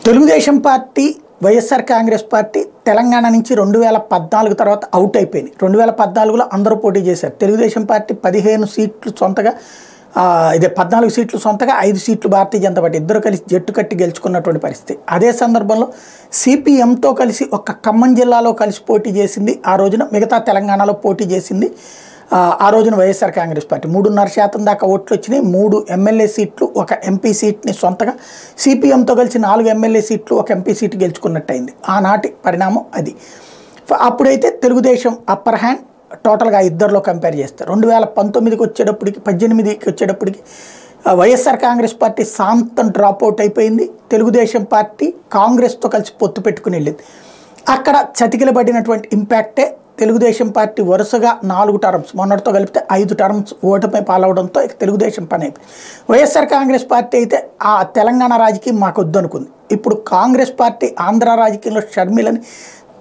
Telugu Desam party YSR Congress party Telangana నుంచి 2014 తర్వాత out అయిపోయింది. 2014లో అందరూ పోటీ చేశారు. తెలుగుదేశం పార్టీ 15 సీట్లు సొంతగా, ఇదే 14 సీట్లు సొంతగా, 5 సీట్లు భారతీయ జనతా పార్టీ ఇద్దరు కలిసి జట్టు కట్టి గెలుచుకున్నటువంటి పరిస్థితి. అదే సందర్భంలో సిపిఎంతో కలిసి ఒక ఖమ్మం జిల్లాలో కలిసి పోటీ చేసింది. ఆ రోజున మిగతా తెలంగాణలో పోటీ చేసింది. ఆ రోజున వైఎస్ఆర్ కాంగ్రెస్ పార్టీ 3.5% దాకా ఓట్లు వచ్చినాయి. 3 ఎమ్మెల్యే సీట్లు, 1 ఎంపీ సీట్ని సొంతగా, సిపిఎంతో కలిసి 4 ఎమ్మెల్యే సీట్లు, 1 ఎంపీ సీటు గెలుచుకున్నట్టయింది. ఆనాటి పరిణామం అది. అప్పుడైతే తెలుగుదేశం అప్పర్ హ్యాండ్ టోటల్గా ఇద్దరిలో కంపేర్ చేస్తే 2019కి వచ్చేటప్పటికి, 18కి వచ్చేటప్పటికి వైఎస్ఆర్ కాంగ్రెస్ పార్టీ శాంతం డ్రాప్అవుట్ అయిపోయింది. తెలుగుదేశం పార్టీ కాంగ్రెస్తో కలిసి పొత్తు పెట్టుకుని వెళ్ళింది. అక్కడ చతికిలబడినటువంటి ఇంపాక్టే తెలుగుదేశం పార్టీ వరుసగా 4 టర్మ్స్, మొన్నటితో కలిపితే 5 టర్మ్స్ ఓటమి పాలవడంతో తెలుగుదేశం పని అయిపోయింది. వైఎస్ఆర్ కాంగ్రెస్ పార్టీ అయితే ఆ తెలంగాణ రాజకీయం మాకు వద్దనుకుంది. ఇప్పుడు కాంగ్రెస్ పార్టీ ఆంధ్ర రాజకీయంలో షర్మిలని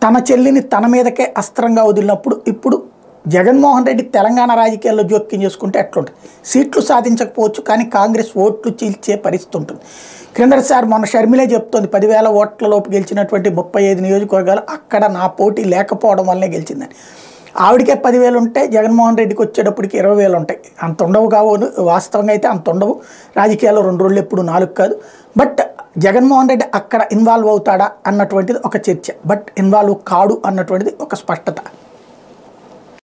తన చెల్లిని తన మీదకే అస్త్రంగా వదిలినప్పుడు ఇప్పుడు జగన్మోహన్ రెడ్డి తెలంగాణ రాజకీయాల్లో జోక్యం చేసుకుంటే ఎట్లుంటుంది? సీట్లు సాధించకపోవచ్చు, కానీ కాంగ్రెస్ ఓట్లు చీల్చే పరిస్థితి ఉంటుంది. క్రిందసారి మొన్న షర్మిలే చెప్తోంది, 10,000 ఓట్ల లోపు గెలిచినటువంటి 35 నియోజకవర్గాలు అక్కడ నా పోటీ లేకపోవడం వల్లనే గెలిచిందని. ఆవిడకే 10,000 ఉంటే జగన్మోహన్ రెడ్డికి వచ్చేటప్పటికి 20,000 ఉంటాయి. అంత ఉండవు కావు, వాస్తవంగా అయితే అంత ఉండవు. రాజకీయాల్లో 2 రోజులు ఎప్పుడు 4 కాదు. బట్ జగన్మోహన్ రెడ్డి అక్కడ ఇన్వాల్వ్ అవుతాడా అన్నటువంటిది ఒక చర్చ. బట్ ఇన్వాల్వ్ కాడు అన్నటువంటిది ఒక స్పష్టత.